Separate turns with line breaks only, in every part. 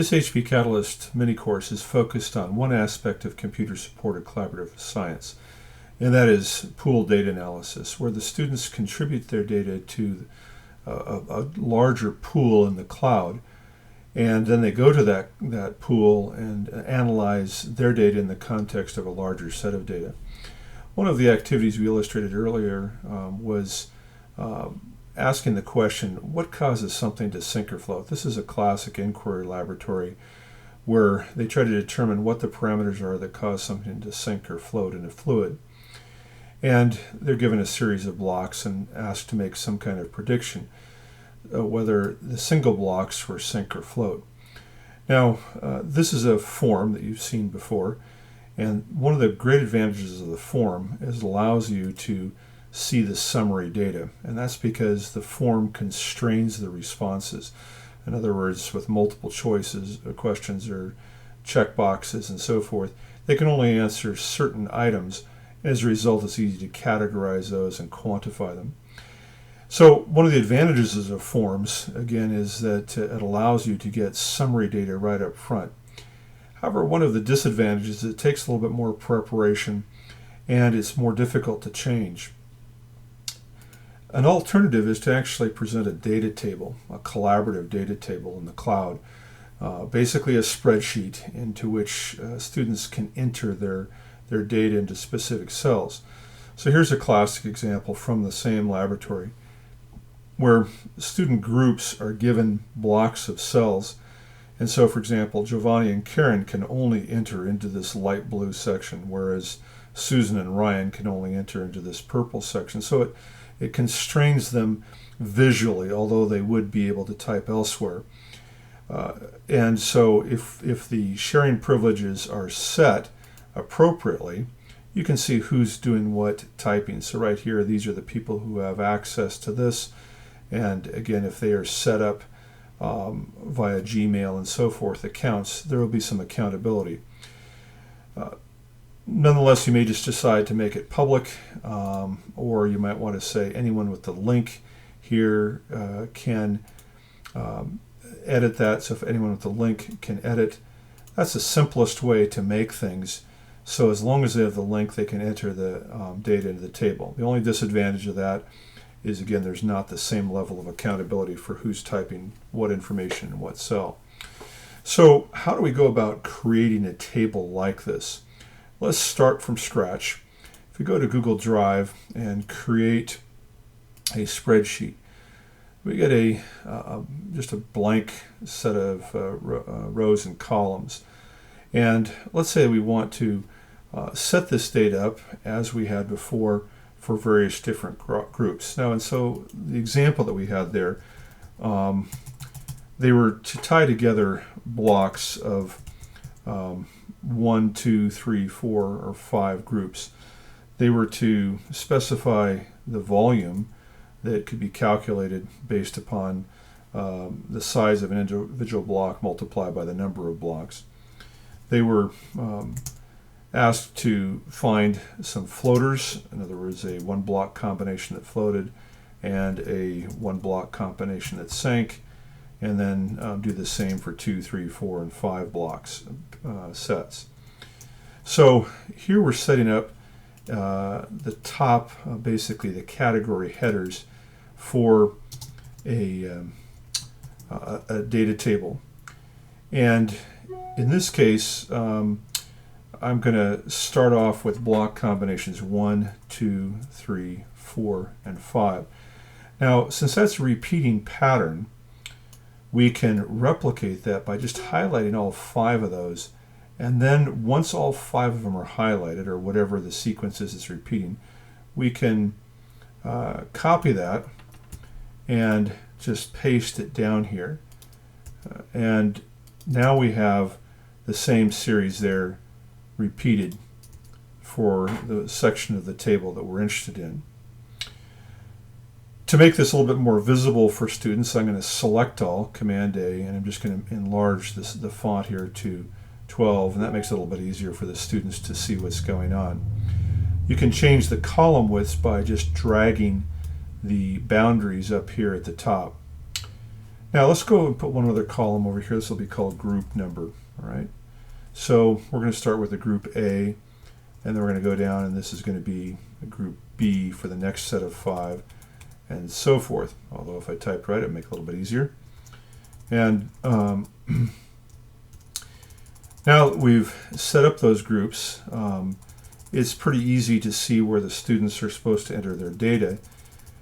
This HP Catalyst mini-course is focused on one aspect of computer-supported collaborative science, and that is pooled data analysis, where the students contribute their data to a larger pool in the cloud, and then they go to that pool and analyze their data in the context of a larger set of data. One of the activities we illustrated earlier was asking the question, what causes something to sink or float? This is a classic inquiry laboratory where they try to determine what the parameters are that cause something to sink or float in a fluid. And they're given a series of blocks and asked to make some kind of prediction whether the single blocks were sink or float. Now, this is a form that you've seen before, and one of the great advantages of the form is it allows you to see the summary data, and that's because the form constrains the responses. In other words, with multiple choices, questions or check boxes and so forth, they can only answer certain items. As a result, it's easy to categorize those and quantify them. So one of the advantages of forms, again, is that it allows you to get summary data right up front. However, one of the disadvantages is it takes a little bit more preparation and it's more difficult to change. An alternative is to actually present a data table, a collaborative data table in the cloud, basically a spreadsheet into which students can enter their data into specific cells. So here's a classic example from the same laboratory where student groups are given blocks of cells. And so, for example, Giovanni and Karen can only enter into this light blue section, whereas Susan and Ryan can only enter into this purple section. So it constrains them visually, although they would be able to type elsewhere. And so if the sharing privileges are set appropriately, you can see who's doing what typing. So right here, these are the people who have access to this. And again, if they are set up via Gmail and so forth accounts, there will be some accountability. Nonetheless, you may just decide to make it public, or you might want to say anyone with the link here can edit that. So if anyone with the link can edit, that's the simplest way to make things. So as long as they have the link, they can enter the data into the table. The only disadvantage of that is, again, there's not the same level of accountability for who's typing what information in what cell. So how do we go about creating a table like this? Let's start from scratch. If we go to Google Drive and create a spreadsheet, we get just a blank set of rows and columns. And let's say we want to set this data up as we had before for various different groups. Now, and so the example that we had there, they were to tie together blocks of 1, 2, 3, 4, or 5 groups. They were to specify the volume that could be calculated based upon the size of an individual block multiplied by the number of blocks. They were asked to find some floaters, in other words, a one block combination that floated and a one block combination that sank, and then do the same for 2, 3, 4, and 5 blocks sets. So here we're setting up the top, basically the category headers for a data table. And in this case, I'm going to start off with block combinations 1, 2, 3, 4, and 5. Now, since that's a repeating pattern, we can replicate that by just highlighting all 5 of those. And then once all 5 of them are highlighted, or whatever the sequence is that's repeating, we can copy that and just paste it down here. And now we have the same series there repeated for the section of the table that we're interested in. To make this a little bit more visible for students, I'm going to select all, Command A, and I'm just going to enlarge the font here to 12, and that makes it a little bit easier for the students to see what's going on. You can change the column widths by just dragging the boundaries up here at the top. Now let's go and put one other column over here. This will be called group number. All right. So we're going to start with a group A, and then we're going to go down, and this is going to be a group B for the next set of 5, and so forth. Although if I type right, it'll make it a little bit easier. And now that we've set up those groups, it's pretty easy to see where the students are supposed to enter their data.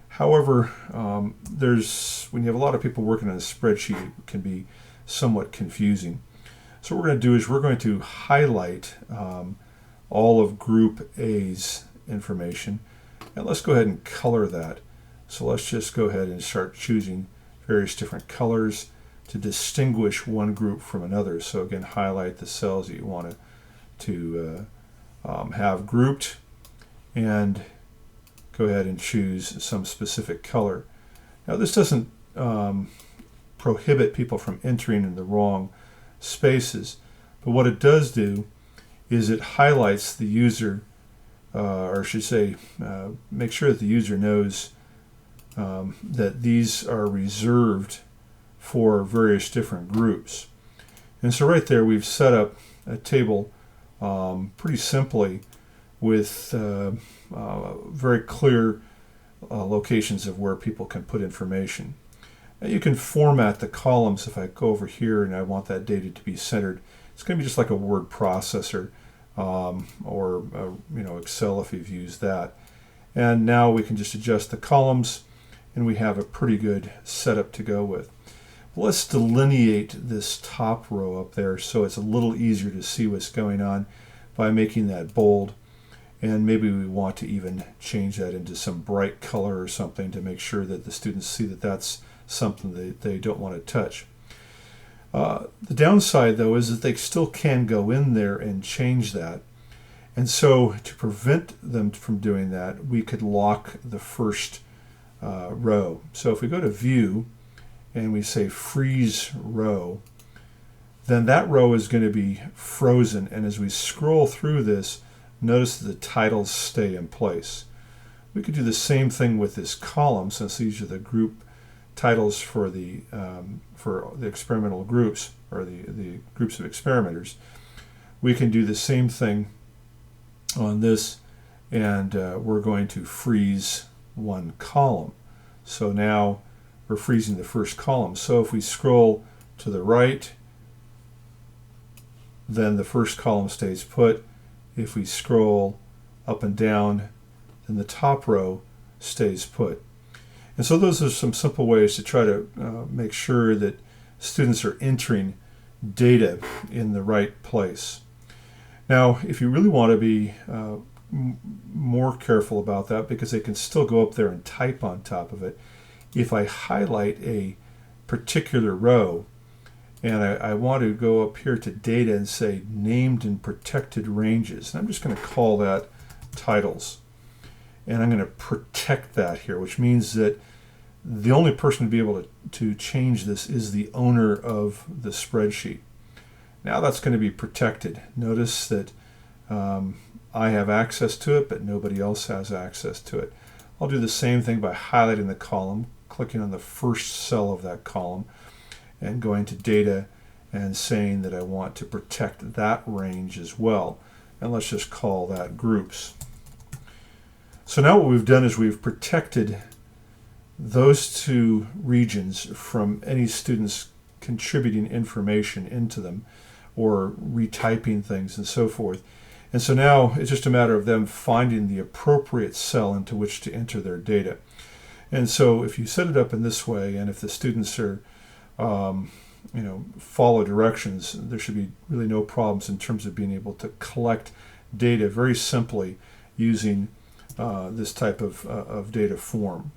However, when you have a lot of people working on a spreadsheet, it can be somewhat confusing. So what we're going to do is we're going to highlight all of Group A's information, and let's go ahead and color that. So let's just go ahead and start choosing various different colors to distinguish one group from another. So again, highlight the cells that you want to have grouped, and go ahead and choose some specific color. Now this doesn't prohibit people from entering in the wrong spaces, but what it does do is it highlights the user, or I should say, make sure that the user knows that these are reserved for various different groups. And so right there we've set up a table pretty simply with very clear locations of where people can put information. And you can format the columns. If I go over here and I want that data to be centered, it's going to be just like a word processor or Excel if you've used that. And now we can just adjust the columns, and we have a pretty good setup to go with. Let's delineate this top row up there so it's a little easier to see what's going on by making that bold. And maybe we want to even change that into some bright color or something to make sure that the students see that that's something that they don't want to touch. The downside, though, is that they still can go in there and change that. And so to prevent them from doing that, we could lock the first row. So if we go to View and we say Freeze Row, then that row is going to be frozen. And as we scroll through this, notice that the titles stay in place. We could do the same thing with this column, since these are the group titles for the experimental groups, or the groups of experimenters. We can do the same thing on this, and we're going to freeze one column. So now we're freezing the first column. So if we scroll to the right, then the first column stays put. If we scroll up and down, then the top row stays put. And so those are some simple ways to try to make sure that students are entering data in the right place. Now, if you really want to be more careful about that, because they can still go up there and type on top of it, if I highlight a particular row and I want to go up here to data and say named and protected ranges, and I'm just going to call that titles, and I'm going to protect that here, which means that the only person to be able to change this is the owner of the spreadsheet. Now that's going to be protected. Notice that I have access to it, but nobody else has access to it. I'll do the same thing by highlighting the column, clicking on the first cell of that column, and going to data and saying that I want to protect that range as well. And let's just call that groups. So now what we've done is we've protected those two regions from any students contributing information into them or retyping things and so forth. And so now it's just a matter of them finding the appropriate cell into which to enter their data. And so if you set it up in this way, and if the students are follow directions, there should be really no problems in terms of being able to collect data very simply using this type of data form.